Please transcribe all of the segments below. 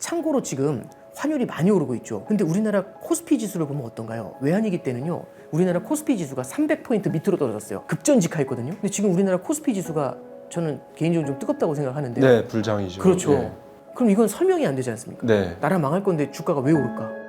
참고로 지금 환율이 많이 오르고 있죠. 근데 우리나라 코스피 지수를 보면 어떤가요? 외환위기 때는요, 우리나라 코스피 지수가 300포인트 밑으로 떨어졌어요. 급전직하했거든요. 근데 지금 우리나라 코스피 지수가 저는 개인적으로 좀 뜨겁다고 생각하는데. 네, 불장이죠. 그렇죠. 예. 그럼 이건 설명이 안 되지 않습니까? 네. 나라 망할 건데 주가가 왜 오를까?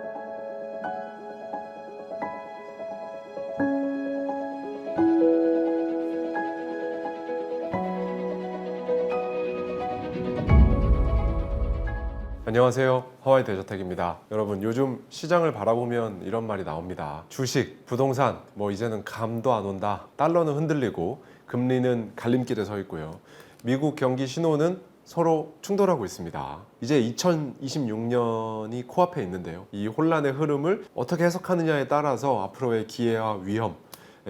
안녕하세요. 하와이 대저택입니다. 여러분, 요즘 시장을 바라보면 이런 말이 나옵니다. 주식, 부동산, 이제는 감도 안 온다. 달러는 흔들리고 금리는 갈림길에 서 있고요. 미국 경기 신호는 서로 충돌하고 있습니다. 이제 2026년이 코앞에 있는데요. 이 혼란의 흐름을 어떻게 해석하느냐에 따라서 앞으로의 기회와 위험,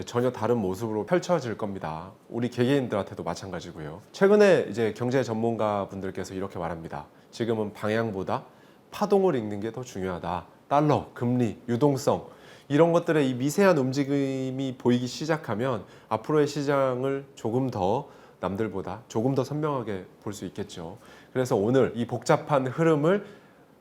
전혀 다른 모습으로 펼쳐질 겁니다. 우리 개개인들한테도 마찬가지고요. 최근에 이제 경제 전문가 분들께서 이렇게 말합니다. 지금은 방향보다 파동을 읽는 게 더 중요하다. 달러, 금리, 유동성 이런 것들의 이 미세한 움직임이 보이기 시작하면 앞으로의 시장을 조금 더 남들보다 조금 더 선명하게 볼 수 있겠죠. 그래서 오늘 이 복잡한 흐름을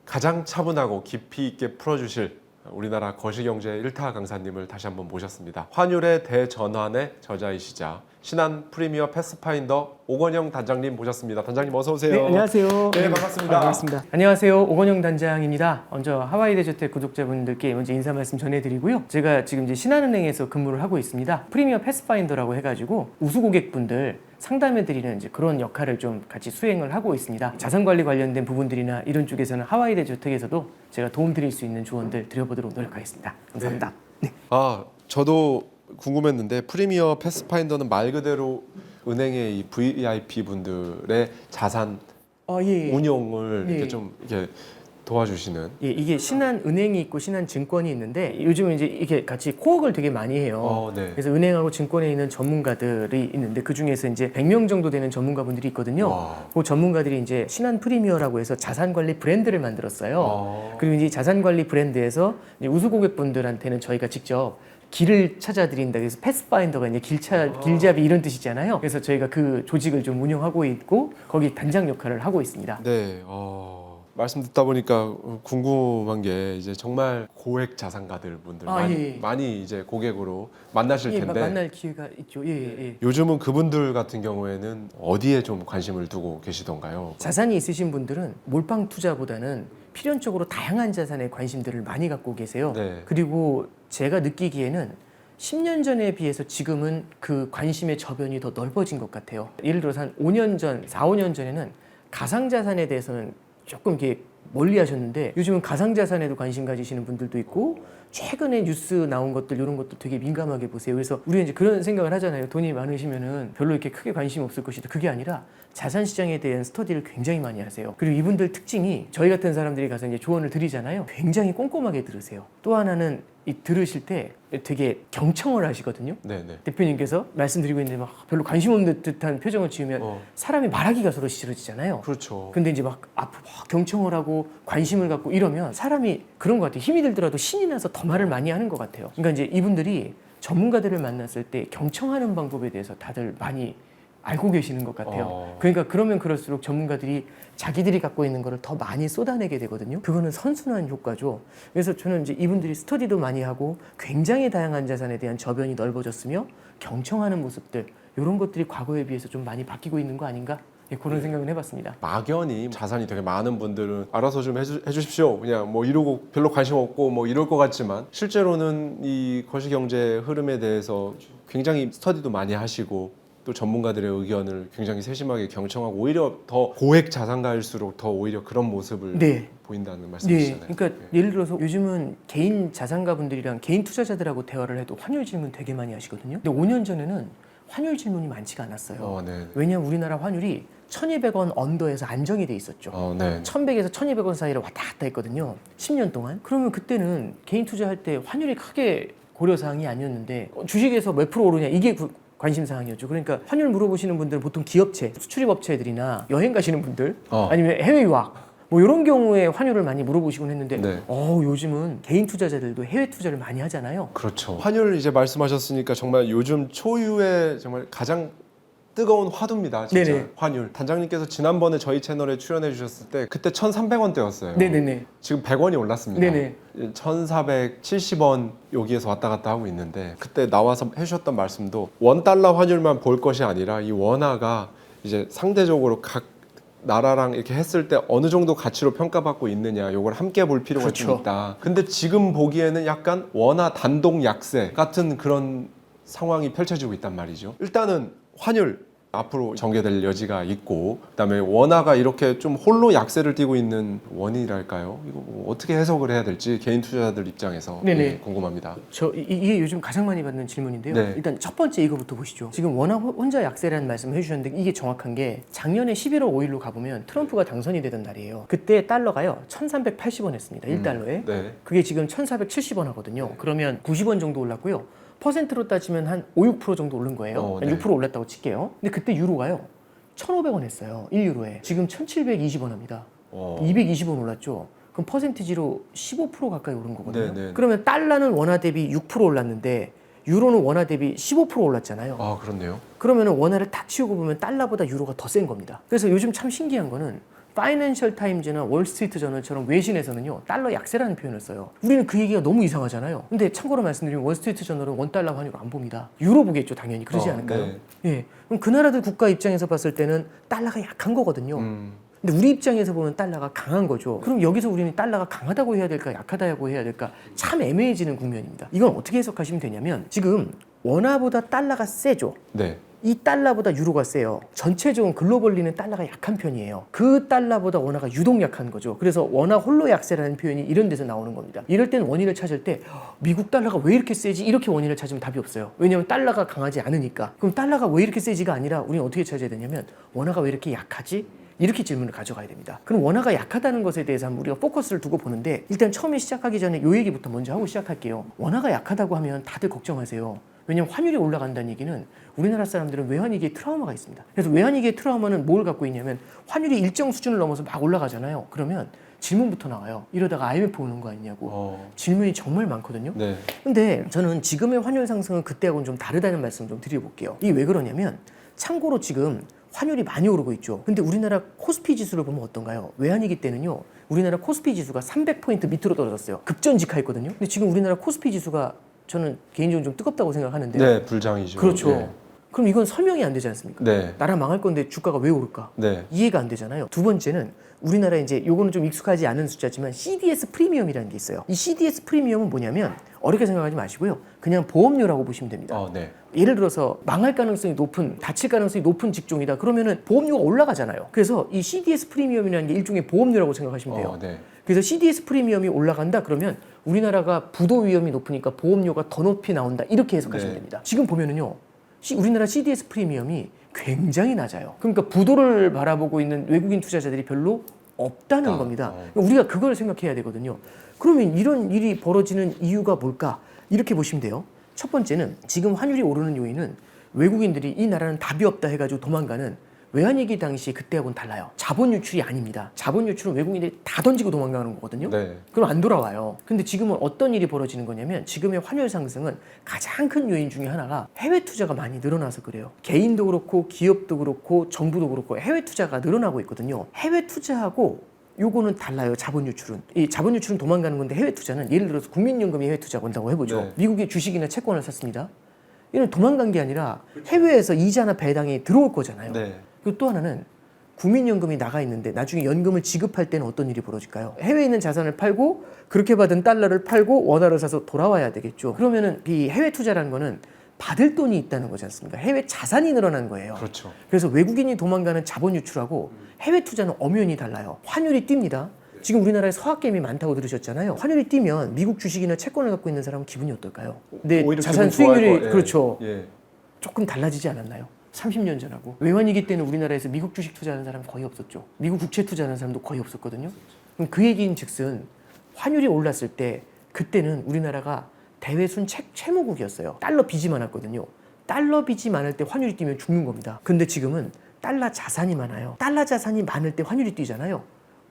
가장 차분하고 깊이 있게 풀어주실 우리나라 거시경제 1타 강사님을 다시 한번 모셨습니다. 환율의 대전환의 저자이시자 신한 프리미어 패스파인더 오건영 단장님 모셨습니다. 단장님 어서 오세요. 네, 안녕하세요. 네, 반갑습니다. 반갑습니다. 안녕하세요. 오건영 단장입니다. 먼저 하와이 대저택 구독자분들께 먼저 인사 말씀 전해드리고요. 제가 지금 이제 신한은행에서 근무를 하고 있습니다. 프리미어 패스파인더라고 해가지고 우수 고객분들 상담해드리는 이제 그런 역할을 좀 같이 수행을 하고 있습니다. 자산관리 관련된 부분들이나 이런 쪽에서는 하와이 대저택에서도 제가 도움드릴 수 있는 조언들 드려보도록 노력하겠습니다. 감사합니다. 네. 저도 궁금했는데 프리미어 패스파인더는 말 그대로 은행의 이 VIP 분들의 자산 예. 운용을 예. 이렇게 좀 이렇게 도와주시는. 예, 이게 신한은행이 있고 신한증권이 있는데 요즘은 이제 이게 같이 코웍을 되게 많이 해요. 네. 그래서 은행하고 증권에 있는 전문가들이 있는데 그 중에서 이제 100명 정도 되는 전문가분들이 있거든요. 와. 그 전문가들이 이제 신한 프리미어라고 해서 자산관리 브랜드를 만들었어요. 아. 그리고 이제 자산관리 브랜드에서 이제 우수 고객분들한테는 저희가 직접 길을 찾아드린다. 그래서 패스파인더가 이제 길잡이 이런 뜻이잖아요. 그래서 저희가 그 조직을 좀 운영하고 있고 거기 단장 역할을 하고 있습니다. 네. 말씀 듣다 보니까 궁금한 게 이제 정말 고액 자산가들 분들 많이 이제 고객으로 만나실 예, 텐데 만날 기회가 있죠. 예. 요즘은 그분들 같은 경우에는 어디에 좀 관심을 두고 계시던가요? 자산이 있으신 분들은 몰빵 투자보다는 필연적으로 다양한 자산에 관심들을 많이 갖고 계세요. 네. 그리고 제가 느끼기에는 10년 전에 비해서 지금은 그 관심의 저변이 더 넓어진 것 같아요. 예를 들어서 한 5년 전, 4, 5년 전에는 가상자산에 대해서는 조금 이렇게 멀리 하셨는데 요즘은 가상자산에도 관심 가지시는 분들도 있고 최근에 뉴스 나온 것들 이런 것도 되게 민감하게 보세요. 그래서 우리가 이제 그런 생각을 하잖아요. 돈이 많으시면은 별로 이렇게 크게 관심 없을 것이다. 그게 아니라 자산 시장에 대한 스터디를 굉장히 많이 하세요. 그리고 이분들 특징이 저희 같은 사람들이 가서 이제 조언을 드리잖아요. 굉장히 꼼꼼하게 들으세요. 또 하나는 이 들으실 때 되게 경청을 하시거든요. 네네. 대표님께서 말씀드리고 있는데 막 별로 관심 없는 듯한 표정을 지으면 사람이 말하기가 서로 싫어지잖아요. 그렇죠. 근데 이제 막 앞으로 막 경청을 하고 관심을 갖고 이러면 사람이 그런 것 같아요. 힘이 들더라도 신이 나서 더 말을 많이 하는 것 같아요. 그러니까 이제 이분들이 전문가들을 만났을 때 경청하는 방법에 대해서 다들 많이 알고 계시는 것 같아요. 그러니까 그러면 그럴수록 전문가들이 자기들이 갖고 있는 거를 더 많이 쏟아내게 되거든요. 그거는 선순환 효과죠. 그래서 저는 이제 이분들이 스터디도 많이 하고 굉장히 다양한 자산에 대한 저변이 넓어졌으며 경청하는 모습들 이런 것들이 과거에 비해서 좀 많이 바뀌고 있는 거 아닌가? 그런 생각을 해봤습니다. 막연히 자산이 되게 많은 분들은 알아서 좀 해주십시오. 그냥 이러고 별로 관심 없고 이럴 것 같지만 실제로는 이 거시경제 흐름에 대해서 굉장히 스터디도 많이 하시고 또 전문가들의 의견을 굉장히 세심하게 경청하고 오히려 더 고액 자산가일수록 더 오히려 그런 모습을 보인다는 말씀이시잖아요. 그러니까 예를 들어서 요즘은 개인 자산가분들이랑 개인 투자자들하고 대화를 해도 환율 질문 되게 많이 하시거든요. 근데 5년 전에는 환율 질문이 많지가 않았어요. 왜냐하면 우리나라 환율이 1,200원 언더에서 안정이 돼 있었죠. 1,100에서 1,200원 사이를 왔다 갔다 했거든요. 10년 동안. 그러면 그때는 개인 투자할 때 환율이 크게 고려사항이 아니었는데 주식에서 몇 프로 오르냐 이게 관심사항이었죠. 그러니까 환율 물어보시는 분들은 보통 기업체, 수출입 업체들이나 여행 가시는 분들 아니면 해외 유학 이런 경우에 환율을 많이 물어보시곤 했는데 요즘은 개인 투자자들도 해외 투자를 많이 하잖아요. 그렇죠. 환율 이제 말씀하셨으니까 정말 요즘 초유의 정말 가장 뜨거운 화두입니다. 진짜 네네. 환율. 단장님께서 지난번에 저희 채널에 출연해 주셨을 때 그때 1,300원대였어요. 네네네. 지금 100원이 올랐습니다. 네네. 1,470원 여기에서 왔다 갔다 하고 있는데 그때 나와서 해주셨던 말씀도 원 달러 환율만 볼 것이 아니라 이 원화가 이제 상대적으로 각 나라랑 이렇게 했을 때 어느 정도 가치로 평가받고 있느냐 요걸 함께 볼 필요가 좀 그렇죠. 있다. 근데 지금 보기에는 약간 원화 단독 약세 같은 그런 상황이 펼쳐지고 있단 말이죠. 일단은 환율 앞으로 전개될 여지가 있고 그다음에 원화가 이렇게 좀 홀로 약세를 띠고 있는 원인이랄까요? 이거 뭐 어떻게 해석을 해야 될지 개인 투자자들 입장에서 네네. 예, 궁금합니다. 이게 요즘 가장 많이 받는 질문인데요. 네. 일단 첫 번째 이거부터 보시죠. 지금 원화 혼자 약세라는 말씀을 해주셨는데 이게 정확한 게 작년에 11월 5일로 가보면 트럼프가 당선이 되던 날이에요. 그때 달러가요 1,380원 했습니다. 1달러에. 네. 그게 지금 1,470원 하거든요. 그러면 90원 정도 올랐고요. 퍼센트로 따지면 한 5, 6% 정도 오른 거예요. 한 네. 6% 올랐다고 칠게요. 근데 그때 유로가요 1,500원 했어요. 1유로에. 지금 1,720원 합니다. 220원 올랐죠. 그럼 퍼센티지로 15% 가까이 오른 거거든요. 네, 네. 그러면 달러는 원화 대비 6% 올랐는데 유로는 원화 대비 15% 올랐잖아요. 아 그렇네요. 그러면 원화를 다 치우고 보면 달러보다 유로가 더 센 겁니다. 그래서 요즘 참 신기한 거는 파이낸셜 타임즈나 월스트리트 저널처럼 외신에서는요 달러 약세라는 표현을 써요. 우리는 그 얘기가 너무 이상하잖아요. 근데 참고로 말씀드리면 월스트리트 저널은 원달러 환율을 안 봅니다. 유로 보겠죠 당연히. 그러지 않을까요? 네. 예. 그럼 그 나라들 국가 입장에서 봤을 때는 달러가 약한 거거든요. 근데 우리 입장에서 보면 달러가 강한 거죠. 그럼 여기서 우리는 달러가 강하다고 해야 될까 약하다고 해야 될까 참 애매해지는 국면입니다. 이건 어떻게 해석하시면 되냐면 지금 원화보다 달러가 세죠. 네. 이 달러보다 유로가 세요. 전체적으로 글로벌리는 달러가 약한 편이에요. 그 달러보다 원화가 유독 약한 거죠. 그래서 원화 홀로 약세라는 표현이 이런 데서 나오는 겁니다. 이럴 때는 원인을 찾을 때 미국 달러가 왜 이렇게 세지? 이렇게 원인을 찾으면 답이 없어요. 왜냐하면 달러가 강하지 않으니까. 그럼 달러가 왜 이렇게 세지가 아니라 우리는 어떻게 찾아야 되냐면 원화가 왜 이렇게 약하지? 이렇게 질문을 가져가야 됩니다. 그럼 원화가 약하다는 것에 대해서 한번 우리가 포커스를 두고 보는데 일단 처음에 시작하기 전에 이 얘기부터 먼저 하고 시작할게요. 원화가 약하다고 하면 다들 걱정하세요. 왜냐하면 환율이 올라간다는 얘기는 우리나라 사람들은 외환위기의 트라우마가 있습니다. 그래서 외환위기의 트라우마는 뭘 갖고 있냐면 환율이 일정 수준을 넘어서 막 올라가잖아요. 그러면 질문부터 나와요. 이러다가 IMF 오는 거 아니냐고. 질문이 정말 많거든요. 네. 근데 저는 지금의 환율 상승은 그때하고는 좀 다르다는 말씀 좀 드려볼게요. 이게 왜 그러냐면 참고로 지금 환율이 많이 오르고 있죠. 근데 우리나라 코스피 지수를 보면 어떤가요? 외환위기 때는요. 우리나라 코스피 지수가 300포인트 밑으로 떨어졌어요. 급전직하했거든요. 근데 지금 우리나라 코스피 지수가 저는 개인적으로 좀 뜨겁다고 생각하는데. 네, 불장이죠. 그렇죠. 네. 그럼 이건 설명이 안 되지 않습니까? 네. 나라 망할 건데 주가가 왜 오를까? 네. 이해가 안 되잖아요. 두 번째는 우리나라 이제 요거는 좀 익숙하지 않은 숫자지만 CDS 프리미엄이라는 게 있어요. 이 CDS 프리미엄은 뭐냐면 어렵게 생각하지 마시고요. 그냥 보험료라고 보시면 됩니다. 네. 예를 들어서 망할 가능성이 높은, 다칠 가능성이 높은 직종이다. 그러면은 보험료가 올라가잖아요. 그래서 이 CDS 프리미엄이라는 게 일종의 보험료라고 생각하시면 돼요. 네. 그래서 CDS 프리미엄이 올라간다 그러면 우리나라가 부도 위험이 높으니까 보험료가 더 높이 나온다. 이렇게 해석하시면 네. 됩니다. 지금 보면은요. 우리나라 CDS 프리미엄이 굉장히 낮아요. 그러니까 부도를 바라보고 있는 외국인 투자자들이 별로 없다는 겁니다. 그러니까 우리가 그걸 생각해야 되거든요. 그러면 이런 일이 벌어지는 이유가 뭘까? 이렇게 보시면 돼요. 첫 번째는 지금 환율이 오르는 요인은 외국인들이 이 나라는 답이 없다 해가지고 도망가는 외환위기 당시 그때하고는 달라요. 자본 유출이 아닙니다. 자본 유출은 외국인들이 다 던지고 도망가는 거거든요. 네. 그럼 안 돌아와요. 근데 지금은 어떤 일이 벌어지는 거냐면 지금의 환율 상승은 가장 큰 요인 중에 하나가 해외 투자가 많이 늘어나서 그래요. 개인도 그렇고 기업도 그렇고 정부도 그렇고 해외 투자가 늘어나고 있거든요. 해외 투자하고 요거는 달라요. 자본 유출은. 이 자본 유출은 도망가는 건데 해외 투자는 예를 들어서 국민연금이 해외 투자 온다고 해보죠. 네. 미국의 주식이나 채권을 샀습니다. 이는 도망간 게 아니라 해외에서 이자나 배당이 들어올 거잖아요. 네. 그리고 또 하나는 국민연금이 나가 있는데 나중에 연금을 지급할 때는 어떤 일이 벌어질까요? 해외에 있는 자산을 팔고 그렇게 받은 달러를 팔고 원화를 사서 돌아와야 되겠죠. 그러면은 이 해외 투자라는 거는 받을 돈이 있다는 거지 않습니까? 해외 자산이 늘어나는 거예요. 그렇죠. 그래서 외국인이 도망가는 자본 유출하고 해외 투자는 엄연히 달라요. 환율이 뜁니다. 지금 우리나라에 서학개미 많다고 들으셨잖아요. 환율이 뛰면 미국 주식이나 채권을 갖고 있는 사람은 기분이 어떨까요? 근데 오히려 자산 기분 좋아할 수익률이 거- 예. 그렇죠. 예. 조금 달라지지 않았나요? 30년 전하고 외환위기 때는 우리나라에서 미국 주식 투자하는 사람 거의 없었죠. 미국 국채 투자하는 사람도 거의 없었거든요. 그럼 그 얘기인즉슨 환율이 올랐을 때 그때는 우리나라가 대외순 채무국이었어요. 달러 빚이 많았거든요. 달러 빚이 많을 때 환율이 뛰면 죽는 겁니다. 근데 지금은 달러 자산이 많아요. 달러 자산이 많을 때 환율이 뛰잖아요.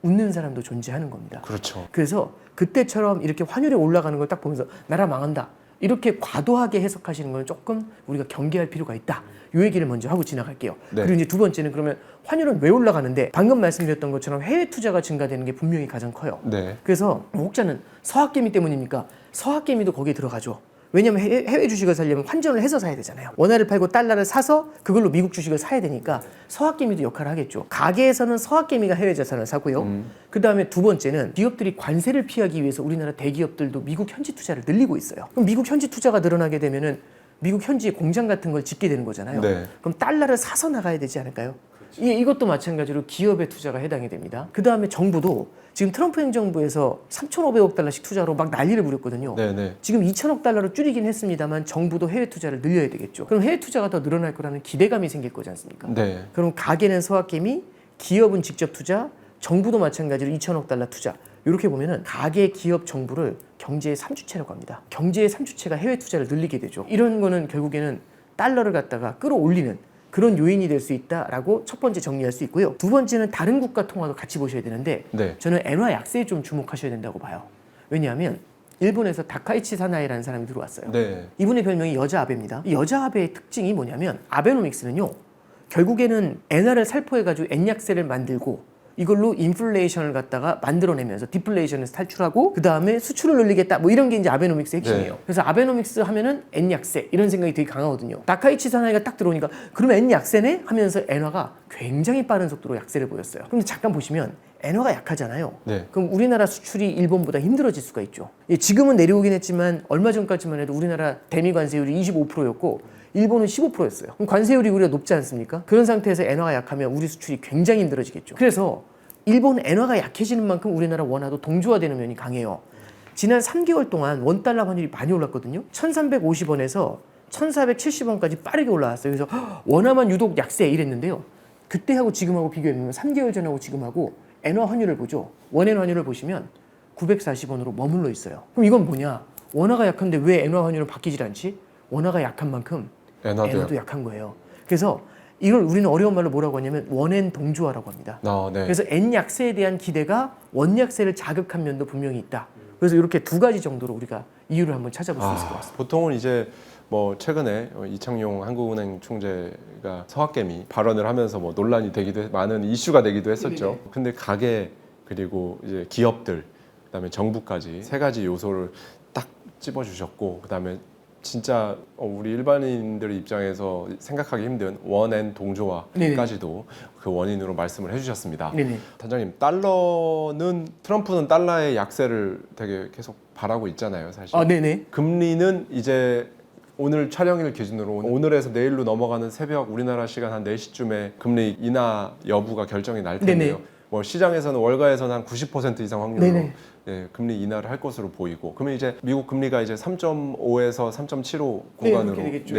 웃는 사람도 존재하는 겁니다. 그렇죠. 그래서 그때처럼 이렇게 환율이 올라가는 걸 딱 보면서 나라 망한다. 이렇게 과도하게 해석하시는 건 조금 우리가 경계할 필요가 있다. 이 얘기를 먼저 하고 지나갈게요. 네. 그리고 이제 두 번째는 그러면 환율은 왜 올라가는데 방금 말씀드렸던 것처럼 해외 투자가 증가되는 게 분명히 가장 커요. 네. 그래서 혹자는 서학개미 때문입니까? 서학개미도 거기에 들어가죠. 왜냐하면 해외 주식을 사려면 환전을 해서 사야 되잖아요. 원화를 팔고 달러를 사서 그걸로 미국 주식을 사야 되니까 서학개미도 역할을 하겠죠. 가계에서는 서학개미가 해외 자산을 사고요. 그 다음에 두 번째는 기업들이 관세를 피하기 위해서 우리나라 대기업들도 미국 현지 투자를 늘리고 있어요. 그럼 미국 현지 투자가 늘어나게 되면은 미국 현지에 공장 같은 걸 짓게 되는 거잖아요. 네. 그럼 달러를 사서 나가야 되지 않을까요? 이것도 마찬가지로 기업의 투자가 해당이 됩니다. 그 다음에 정부도 지금 트럼프 행정부에서 3,500억 달러씩 투자로 막 난리를 부렸거든요. 네. 지금 2천억 달러로 줄이긴 했습니다만 정부도 해외 투자를 늘려야 되겠죠. 그럼 해외 투자가 더 늘어날 거라는 기대감이 생길 거지 않습니까? 네. 그럼 가계는 서학개미, 기업은 직접 투자, 정부도 마찬가지로 2천억 달러 투자. 이렇게 보면은 가계, 기업, 정부를 경제의 3주체라고 합니다. 경제의 3주체가 해외 투자를 늘리게 되죠. 이런 거는 결국에는 달러를 갖다가 끌어올리는 그런 요인이 될 수 있다라고 첫 번째 정리할 수 있고요. 두 번째는 다른 국가 통화도 같이 보셔야 되는데 네. 저는 엔화 약세에 좀 주목하셔야 된다고 봐요. 왜냐하면 일본에서 다카이치 사나이라는 사람이 들어왔어요. 네. 이분의 별명이 여자 아베입니다. 이 여자 아베의 특징이 뭐냐면 아베노믹스는요. 결국에는 엔화를 살포해가지고 엔약세를 만들고 이걸로 인플레이션을 갖다가 만들어내면서 디플레이션에서 탈출하고 그 다음에 수출을 늘리겠다 뭐 이런 게 이제 아베노믹스의 핵심이에요. 네. 그래서 아베노믹스 하면은 엔약세 이런 생각이 되게 강하거든요. 다카이치 사나이가 딱 들어오니까 그러면 엔약세네 하면서 엔화가 굉장히 빠른 속도로 약세를 보였어요. 그런데 잠깐 보시면 엔화가 약하잖아요. 네. 그럼 우리나라 수출이 일본보다 힘들어질 수가 있죠. 예, 지금은 내려오긴 했지만 얼마 전까지만 해도 우리나라 대미 관세율이 25%였고 일본은 15%였어요. 그럼 관세율이 우리가 높지 않습니까? 그런 상태에서 엔화가 약하면 우리 수출이 굉장히 힘들어지겠죠. 그래서 일본 엔화가 약해지는 만큼 우리나라 원화도 동조화되는 면이 강해요. 지난 3개월 동안 원달러 환율이 많이 올랐거든요. 1350원에서 1470원까지 빠르게 올라왔어요. 그래서 원화만 유독 약세 이랬는데요. 그때하고 지금하고 비교해보면 3개월 전하고 지금하고 엔화 환율을 보죠. 원엔 환율을 보시면 940원으로 머물러 있어요. 그럼 이건 뭐냐? 원화가 약한데 왜 엔화 환율은 바뀌질 않지? 원화가 약한 만큼 엔화도 약한 거예요. 그래서 이걸 우리는 어려운 말로 뭐라고 하냐면 원엔 동조화라고 합니다. 네. 그래서 엔 약세에 대한 기대가 원 약세를 자극한 면도 분명히 있다. 그래서 이렇게 두 가지 정도로 우리가 이유를 한번 찾아볼 수 있을 것 같습니다. 보통은 이제 뭐 최근에 이창용 한국은행 총재가 서학개미 발언을 하면서 뭐 논란이 되기도 많은 이슈가 되기도 했었죠. 네네. 근데 가계 그리고 이제 기업들 그다음에 정부까지 세 가지 요소를 딱 찝어주셨고 그다음에 진짜 우리 일반인들 입장에서 생각하기 힘든 원엔 동조화까지도 그 원인으로 말씀을 해주셨습니다. 네네. 단장님, 트럼프는 달러의 약세를 되게 계속 바라고 있잖아요, 사실. 네네. 금리는 이제 오늘 촬영일 기준으로 오늘에서 내일로 넘어가는 새벽 우리나라 시간 한 4시쯤에 금리 인하 여부가 결정이 날 텐데요. 네네. 뭐 시장에서는 월가에서는 한 90% 이상 확률로 네네. 금리 인하를 할 것으로 보이고 그러면 이제 미국 금리가 이제 3.5에서 3.75 네, 구간으로 그렇게 되겠죠.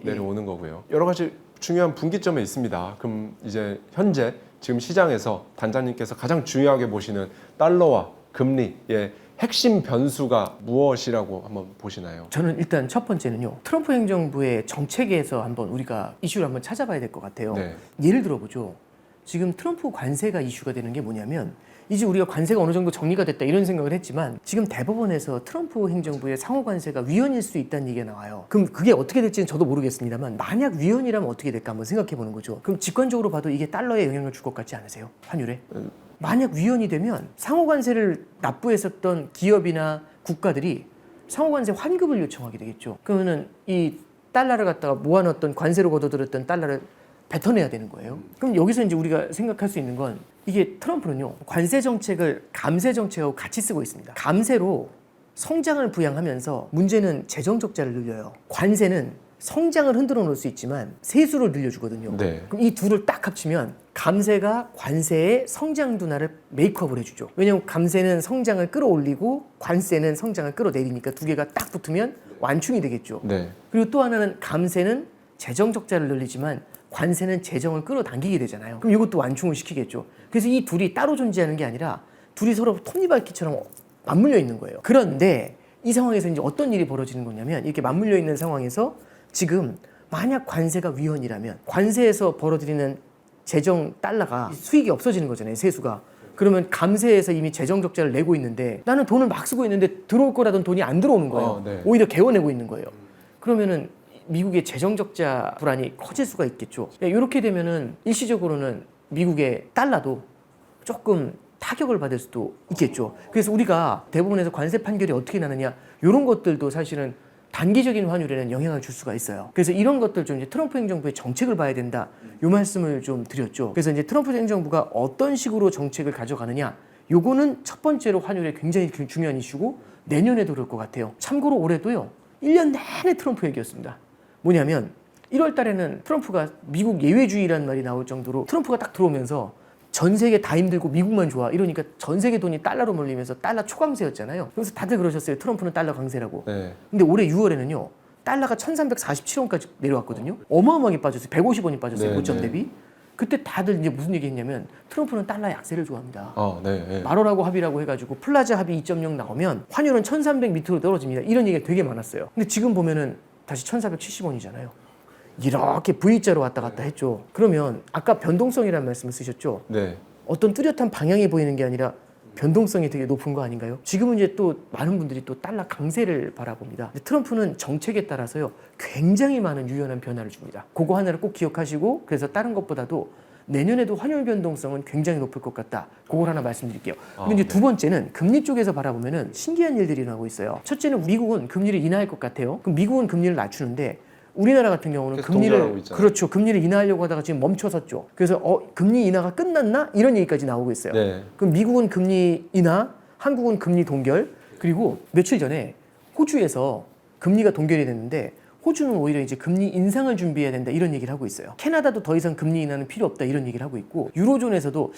내려오는 거고요. 여러 가지 중요한 분기점에 있습니다. 그럼 이제 현재 지금 시장에서 단장님께서 가장 중요하게 보시는 달러와 금리의 핵심 변수가 무엇이라고 한번 보시나요? 저는 일단 첫 번째는요. 트럼프 행정부의 정책에서 한번 우리가 이슈를 한번 찾아봐야 될 것 같아요. 네. 예를 들어보죠. 지금 트럼프 관세가 이슈가 되는 게 뭐냐면 이제 우리가 관세가 어느 정도 정리가 됐다 이런 생각을 했지만 지금 대법원에서 트럼프 행정부의 상호 관세가 위헌일 수 있다는 얘기가 나와요. 그럼 그게 어떻게 될지는 저도 모르겠습니다만 만약 위헌이라면 어떻게 될까 한번 생각해 보는 거죠. 그럼 직관적으로 봐도 이게 달러에 영향을 줄 것 같지 않으세요? 환율에? 만약 위헌이 되면 상호 관세를 납부했었던 기업이나 국가들이 상호 관세 환급을 요청하게 되겠죠. 그러면은 이 달러를 갖다가 모아놨던 관세로 걷어들였던 달러를 뱉어내야 되는 거예요. 그럼 여기서 이제 우리가 생각할 수 있는 건 이게 트럼프는요 관세 정책을 감세 정책하고 같이 쓰고 있습니다. 감세로 성장을 부양하면서 문제는 재정 적자를 늘려요. 관세는 성장을 흔들어 놓을 수 있지만 세수를 늘려주거든요. 네. 그럼 이 둘을 딱 합치면 감세가 관세의 성장 둔화를 메이크업을 해주죠. 왜냐하면 감세는 성장을 끌어올리고 관세는 성장을 끌어내리니까 두 개가 딱 붙으면 완충이 되겠죠. 네. 그리고 또 하나는 감세는 재정 적자를 늘리지만 관세는 재정을 끌어당기게 되잖아요. 그럼 이것도 완충을 시키겠죠. 그래서 이 둘이 따로 존재하는 게 아니라 둘이 서로 톱니바퀴처럼 맞물려 있는 거예요. 그런데 이 상황에서 이제 어떤 일이 벌어지는 거냐면 이렇게 맞물려 있는 상황에서 지금 만약 관세가 위헌이라면 관세에서 벌어들이는 재정 달러가 수익이 없어지는 거잖아요. 세수가. 그러면 감세해서 이미 재정 적자를 내고 있는데 나는 돈을 막 쓰고 있는데 들어올 거라던 돈이 안 들어오는 거예요. 네. 오히려 개원내고 있는 거예요. 그러면은 미국의 재정 적자 불안이 커질 수가 있겠죠. 이렇게 되면은 일시적으로는 미국의 달러도 조금 타격을 받을 수도 있겠죠. 그래서 우리가 대부분에서 관세 판결이 어떻게 나느냐 이런 것들도 사실은 단기적인 환율에는 영향을 줄 수가 있어요. 그래서 이런 것들 좀 이제 트럼프 행정부의 정책을 봐야 된다. 이 말씀을 좀 드렸죠. 그래서 이제 트럼프 행정부가 어떤 식으로 정책을 가져가느냐, 요거는 첫 번째로 환율에 굉장히 중요한 이슈고 내년에도 그럴 것 같아요. 참고로 올해도요, 1년 내내 트럼프 얘기였습니다. 뭐냐면 1월 달에는 트럼프가 미국 예외주의라는 말이 나올 정도로 트럼프가 딱 들어오면서 전 세계 다 힘들고 미국만 좋아 이러니까 전 세계 돈이 달러로 몰리면서 달러 초강세였잖아요. 그래서 다들 그러셨어요. 트럼프는 달러 강세라고. 네. 근데 올해 6월에는요. 달러가 1347원까지 내려왔거든요. 어마어마하게 빠졌어요. 150원이 빠졌어요. 네, 고점 네. 대비. 그때 다들 이제 무슨 얘기했냐면 트럼프는 달러 약세를 좋아합니다. 네. 마로라고 합의라고 해가지고 플라자 합의 2.0 나오면 환율은 1300 밑으로 떨어집니다. 이런 얘기가 되게 많았어요. 근데 지금 보면은 다시 1470원이잖아요. 이렇게 V자로 왔다 갔다 했죠. 그러면 아까 변동성이라는 말씀을 쓰셨죠. 네. 어떤 뚜렷한 방향이 보이는 게 아니라 변동성이 되게 높은 거 아닌가요? 지금은 이제 또 많은 분들이 또 달러 강세를 바라봅니다. 트럼프는 정책에 따라서요 굉장히 많은 유연한 변화를 줍니다. 그거 하나를 꼭 기억하시고 그래서 다른 것보다도 내년에도 환율 변동성은 굉장히 높을 것 같다. 그걸 하나 말씀드릴게요. 근데 이제 두 번째는 금리 쪽에서 바라보면은 신기한 일들이 일어나고 있어요. 첫째는 미국은 금리를 인하할 것 같아요. 그럼 미국은 금리를 낮추는데 우리나라 같은 경우는 계속 동결하고 있잖아요. 그렇죠. 금리를 인하하려고 하다가 지금 멈춰섰죠. 그래서 금리 인하가 끝났나? 이런 얘기까지 나오고 있어요. 네. 그럼 미국은 금리 인하, 한국은 금리 동결. 그리고 며칠 전에 호주에서 금리가 동결이 됐는데 호주는 오히려 이제 금리 인상을 준비해야 된다 이런 얘기를 하고 있어요. 캐나다도 더 이상 금리 인하는 필요 없다 이런 얘기를 하고 있고 유로존에서도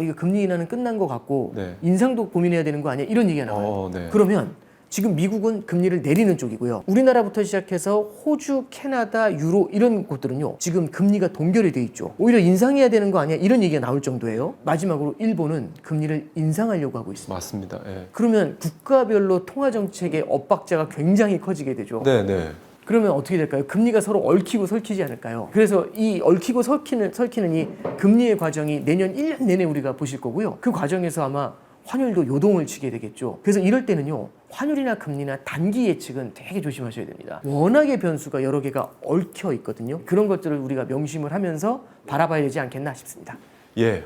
이거 금리 인하는 끝난 것 같고 네. 인상도 고민해야 되는 거 아니야 이런 얘기가 나와요. 네. 그러면 지금 미국은 금리를 내리는 쪽이고요. 우리나라부터 시작해서 호주, 캐나다, 유로 이런 곳들은요. 지금 금리가 동결이 돼 있죠. 오히려 인상해야 되는 거 아니야? 이런 얘기가 나올 정도예요. 마지막으로 일본은 금리를 인상하려고 하고 있습니다. 맞습니다. 예. 그러면 국가별로 통화정책의 엇박자가 굉장히 커지게 되죠. 네. 그러면 어떻게 될까요? 금리가 서로 얽히고 설키지 않을까요? 그래서 이 얽히고 설키는 이 금리의 과정이 내년 1년 내내 우리가 보실 거고요. 그 과정에서 아마 환율도 요동을 치게 되겠죠. 그래서 이럴 때는요. 환율이나 금리나 단기 예측은 되게 조심하셔야 됩니다. 워낙에 변수가 여러 개가 얽혀 있거든요. 그런 것들을 우리가 명심을 하면서 바라봐야 되지 않겠나 싶습니다. 예,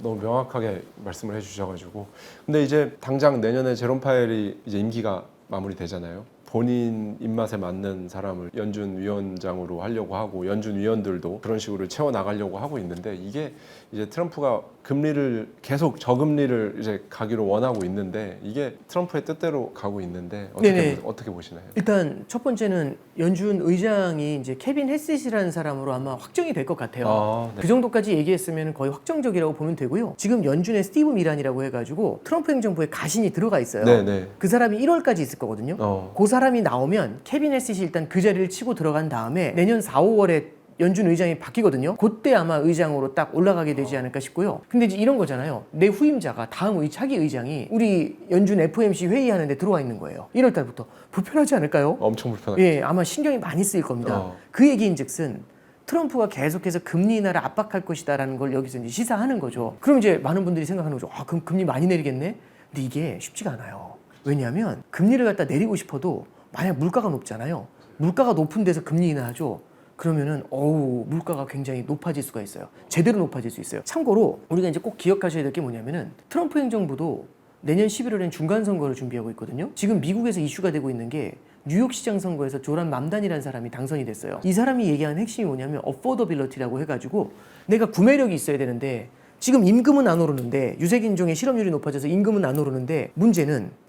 너무 명확하게 말씀을 해주셔가지고 근데 이제 당장 내년에 제롬 파웰이 이제 임기가 마무리되잖아요. 본인 입맛에 맞는 사람을 연준 위원장으로 하려고 하고 연준 위원들도 그런 식으로 채워 나가려고 하고 있는데 이게 이제 트럼프가 금리를 계속 저금리를 이제 가기로 원하고 있는데 이게 트럼프의 뜻대로 가고 있는데 어떻게 보시나요? 일단 첫 번째는 연준 의장이 이제 케빈 헤셋이라는 사람으로 아마 확정이 될 것 같아요. 네. 그 정도까지 얘기했으면 거의 확정적이라고 보면 되고요. 지금 연준의 스티브 미란이라고 해가지고 트럼프 행정부에 가신이 들어가 있어요. 네. 그 사람이 1월까지 있을 거거든요. 그 사람이 나오면 케빈 헤셋이 일단 그 자리를 치고 들어간 다음에 내년 4, 5월에 연준 의장이 바뀌거든요. 그때 아마 의장으로 딱 올라가게 되지 않을까 싶고요. 근데 이제 이런 거잖아요. 내 후임자가 다음 차기 의장이 우리 연준 FOMC 회의하는데 들어와 있는 거예요. 1월 달부터. 불편하지 않을까요? 엄청 불편하죠. 예, 아마 신경이 많이 쓰일 겁니다. 그 얘기인즉슨 트럼프가 계속해서 금리 인하를 압박할 것이다라는 걸 여기서 이제 시사하는 거죠. 그럼 이제 많은 분들이 생각하는 거죠. 그럼 금리 많이 내리겠네? 근데 이게 쉽지가 않아요. 왜냐하면 금리를 갖다 내리고 싶어도 만약 물가가 높잖아요. 물가가 높은 데서 금리 인하하죠. 그러면은 물가가 굉장히 높아질 수가 있어요. 제대로 높아질 수 있어요. 참고로 우리가 이제 꼭 기억하셔야 될 게 뭐냐면은 트럼프 행정부도 내년 11월엔 중간 선거를 준비하고 있거든요. 지금 미국에서 이슈가 되고 있는 게 뉴욕 시장 선거에서 조란 맘단이라는 사람이 당선이 됐어요. 이 사람이 얘기하는 핵심이 뭐냐면 어포더빌리티라고 해가지고 내가 구매력이 있어야 되는데 지금 임금은 안 오르는데 유색인종의 실업률이 높아져서 임금은 안 오르는데 문제는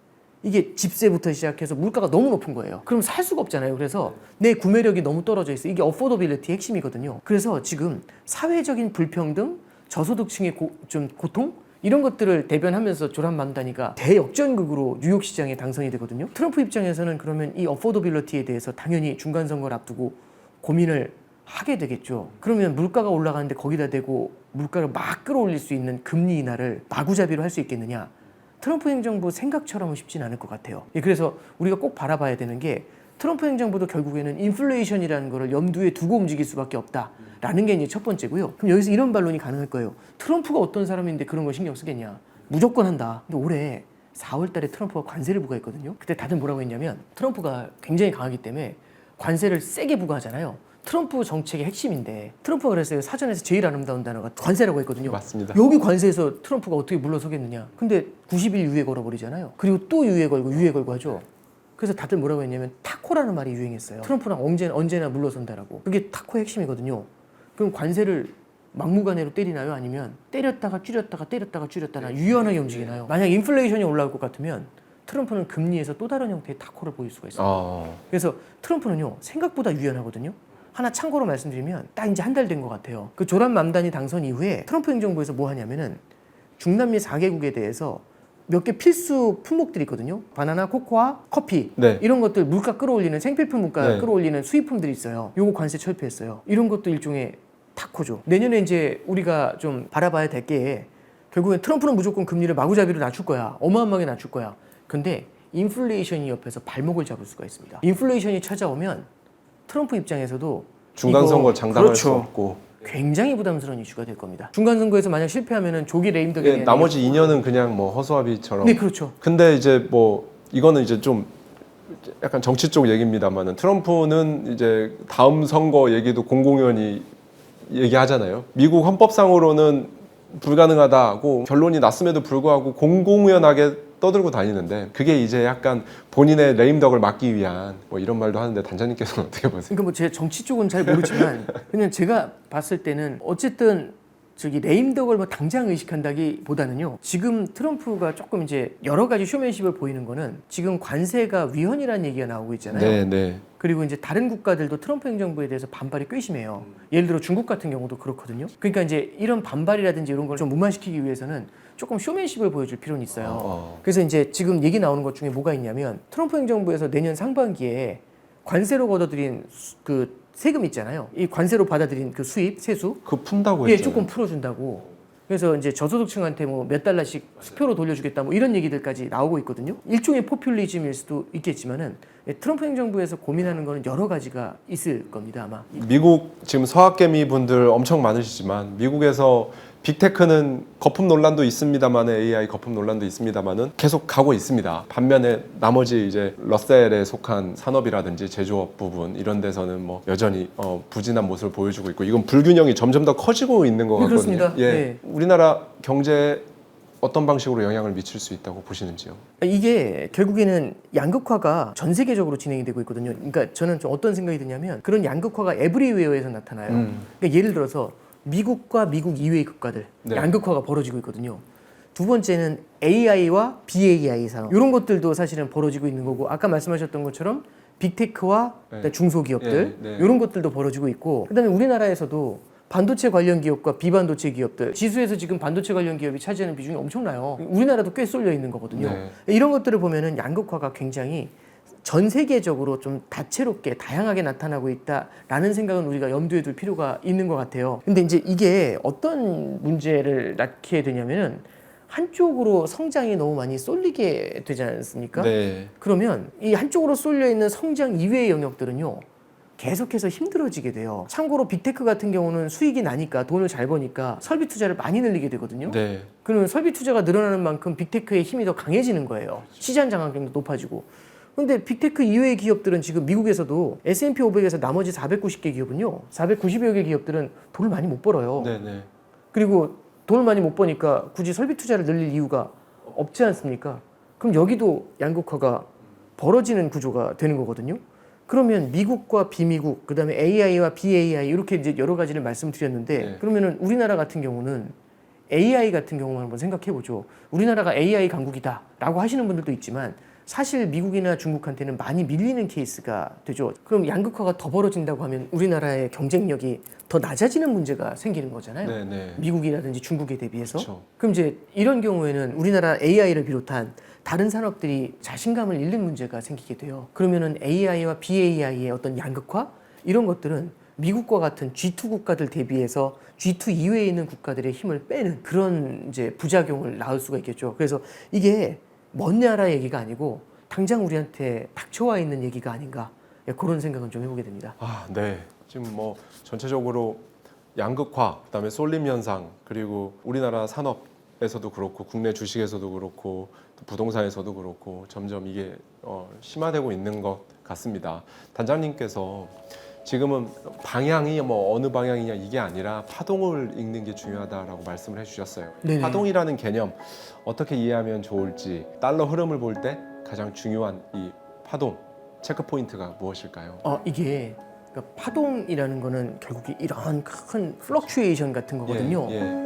이게 집세부터 시작해서 물가가 너무 높은 거예요. 그럼 살 수가 없잖아요. 그래서 내 구매력이 너무 떨어져 있어요. 이게 어포더빌리티 핵심이거든요. 그래서 지금 사회적인 불평등, 저소득층의 좀 고통 이런 것들을 대변하면서 조란 맘다니가 대역전극으로 뉴욕 시장에 당선이 되거든요. 트럼프 입장에서는 그러면 이 어포더빌리티에 대해서 당연히 중간 선거를 앞두고 고민을 하게 되겠죠. 그러면 물가가 올라가는데 거기다 대고 물가를 막 끌어올릴 수 있는 금리 인하를 마구잡이로 할 수 있겠느냐? 트럼프 행정부 생각처럼은 쉽진 않을 것 같아요. 그래서 우리가 꼭 바라봐야 되는 게 트럼프 행정부도 결국에는 인플레이션이라는 거를 염두에 두고 움직일 수밖에 없다라는 라는 게 이제 첫 번째고요. 그럼 여기서 이런 반론이 가능할 거예요. 트럼프가 어떤 사람인데 그런 거 신경 쓰겠냐. 무조건 한다. 근데 올해 4월 달에 트럼프가 관세를 부과했거든요. 그때 다들 뭐라고 했냐면 트럼프가 굉장히 강하기 때문에 관세를 세게 부과하잖아요. 트럼프 정책의 핵심인데 트럼프가 그랬어요. 사전에서 제일 아름다운 단어가 관세라고 했거든요. 맞습니다. 여기 관세에서 트럼프가 어떻게 물러서겠느냐. 근데 90일 유예 걸어버리잖아요. 그리고 또 유예 걸고 하죠. 그래서 다들 뭐라고 했냐면 타코라는 말이 유행했어요. 트럼프랑 언제나 물러선다라고. 그게 타코의 핵심이거든요. 그럼 관세를 막무가내로 때리나요? 아니면 때렸다가 줄였다가 유연하게 움직이나요? 만약 인플레이션이 올라올 것 같으면 트럼프는 금리에서 또 다른 형태의 타코를 보일 수가 있어요. 그래서 트럼프는요 생각보다 유연하거든요. 하나 참고로 말씀드리면 딱 이제 한 달 된 것 같아요. 그 조란 맘다니 당선 이후에 트럼프 행정부에서 뭐 하냐면은 중남미 4개국에 대해서 몇 개 필수 품목들이 있거든요. 바나나, 코코아, 커피 네. 이런 것들 물가 끌어올리는 생필품 물가 네. 끌어올리는 수입품들이 있어요. 요거 관세 철폐했어요. 이런 것도 일종의 타코죠. 내년에 이제 우리가 좀 바라봐야 될 게 결국엔 트럼프는 무조건 금리를 마구잡이로 낮출 거야. 어마어마하게 낮출 거야. 근데 인플레이션이 옆에서 발목을 잡을 수가 있습니다. 인플레이션이 찾아오면 트럼프 입장에서도 중간 선거 장담할 그렇죠. 수 없고 굉장히 부담스러운 이슈가 될 겁니다. 중간 선거에서 만약 실패하면은 조기 레임덕이 나머지 2년은 그냥 뭐 허수아비처럼. 네, 그렇죠. 근데 이제 뭐 이거는 이제 좀 약간 정치 쪽 얘기입니다만은 트럼프는 이제 다음 선거 얘기도 공공연히 얘기하잖아요. 미국 헌법상으로는 불가능하다고 결론이 났음에도 불구하고 공공연하게 떠들고 다니는데 그게 이제 약간 본인의 레임덕을 막기 위한 뭐 이런 말도 하는데 단장님께서는 어떻게 보세요? 그러니까 뭐 제 정치 쪽은 잘 모르지만 그냥 제가 봤을 때는 어쨌든 저기 레임덕을 뭐 당장 의식한다기보다는요. 지금 트럼프가 조금 이제 여러 가지 쇼맨십을 보이는 거는 지금 관세가 위헌이라는 얘기가 나오고 있잖아요. 네, 네. 그리고 이제 다른 국가들도 트럼프 행정부에 대해서 반발이 꽤 심해요. 예를 들어 중국 같은 경우도 그렇거든요. 그러니까 이제 이런 반발이라든지 이런 걸 좀 무마시키기 위해서는 조금 쇼맨십을 보여줄 필요는 있어요. 그래서 이제 지금 얘기 나오는 것 중에 뭐가 있냐면 트럼프 행정부에서 내년 상반기에 관세로 걷어들인 그 세금 있잖아요. 이 관세로 받아들인 그 수입, 세수 그 푼다고 예, 했잖아요. 조금 풀어준다고. 그래서 이제 저소득층한테 뭐 몇 달러씩 수표로 돌려주겠다 뭐 이런 얘기들까지 나오고 있거든요. 일종의 포퓰리즘일 수도 있겠지만은 트럼프 행정부에서 고민하는 거는 여러 가지가 있을 겁니다 아마. 미국 지금 서학개미 분들 엄청 많으시지만 미국에서 빅테크는 거품 논란도 있습니다만 AI 거품 논란도 있습니다만은 계속 가고 있습니다. 반면에 나머지 이제 러셀에 속한 산업이라든지 제조업 부분 이런 데서는 뭐 여전히 부진한 모습을 보여주고 있고 이건 불균형이 점점 더 커지고 있는 것 같거든요. 그렇습니다. 예, 네. 우리나라 경제에 어떤 방식으로 영향을 미칠 수 있다고 보시는지요? 이게 결국에는 양극화가 전 세계적으로 진행이 되고 있거든요. 그러니까 저는 좀 어떤 생각이 드냐면 그런 양극화가 에브리웨어에서 나타나요. 그러니까 예를 들어서 미국과 미국 이외의 국가들 네. 양극화가 벌어지고 있거든요. 두 번째는 AI와 BAI 산업 이런 것들도 사실은 벌어지고 있는 거고 아까 말씀하셨던 것처럼 빅테크와 네. 중소기업들 네, 네. 이런 것들도 벌어지고 있고 그다음에 우리나라에서도 반도체 관련 기업과 비반도체 기업들 지수에서 지금 반도체 관련 기업이 차지하는 비중이 엄청나요. 우리나라도 꽤 쏠려 있는 거거든요. 네. 이런 것들을 보면은 양극화가 굉장히 전 세계적으로 좀 다채롭게 다양하게 나타나고 있다라는 생각은 우리가 염두에 둘 필요가 있는 것 같아요. 근데 이제 이게 어떤 문제를 낳게 되냐면은 한쪽으로 성장이 너무 많이 쏠리게 되지 않습니까? 네. 그러면 이 한쪽으로 쏠려 있는 성장 이외의 영역들은요. 계속해서 힘들어지게 돼요. 참고로 빅테크 같은 경우는 수익이 나니까 돈을 잘 버니까 설비 투자를 많이 늘리게 되거든요. 네. 그러면 설비 투자가 늘어나는 만큼 빅테크의 힘이 더 강해지는 거예요. 시장 장악력도 높아지고. 근데 빅테크 이외의 기업들은 지금 미국에서도 S&P 500에서 나머지 490개 기업은요. 490여 개 기업들은 돈을 많이 못 벌어요. 네, 네. 그리고 돈을 많이 못 버니까 굳이 설비 투자를 늘릴 이유가 없지 않습니까? 그럼 여기도 양극화가 벌어지는 구조가 되는 거거든요. 그러면 미국과 비미국, 그다음에 AI와 BAI 이렇게 이제 여러 가지를 말씀드렸는데 네. 그러면은 우리나라 같은 경우는 AI 같은 경우만 한번 생각해 보죠. 우리나라가 AI 강국이다라고 하시는 분들도 있지만 사실 미국이나 중국한테는 많이 밀리는 케이스가 되죠. 그럼 양극화가 더 벌어진다고 하면 우리나라의 경쟁력이 더 낮아지는 문제가 생기는 거잖아요. 네, 네. 미국이라든지 중국에 대비해서. 그렇죠. 그럼 이제 이런 경우에는 우리나라 AI를 비롯한 다른 산업들이 자신감을 잃는 문제가 생기게 돼요. 그러면은 AI와 BAI의 어떤 양극화 이런 것들은 미국과 같은 G2 국가들 대비해서 G2 이외에 있는 국가들의 힘을 빼는 그런 이제 부작용을 낳을 수가 있겠죠. 그래서 이게 먼 나라 얘기가 아니고 당장 우리한테 닥쳐와 있는 얘기가 아닌가 그런 생각은 좀 해보게 됩니다. 아, 네. 지금 뭐 전체적으로 양극화, 그다음에 쏠림 현상, 그리고 우리나라 산업에서도 그렇고 국내 주식에서도 그렇고 또 부동산에서도 그렇고 점점 이게 심화되고 있는 것 같습니다. 단장님께서 지금은 방향이 뭐 어느 방향이냐 이게 아니라 파동을 읽는 게 중요하다라고 말씀을 해주셨어요. 네네. 파동이라는 개념 어떻게 이해하면 좋을지, 달러 흐름을 볼 때 가장 중요한 이 파동 체크 포인트가 무엇일까요? 이게 그러니까 파동이라는 거는 결국에 이런 큰 플럭추에이션 같은 거거든요. 예, 예.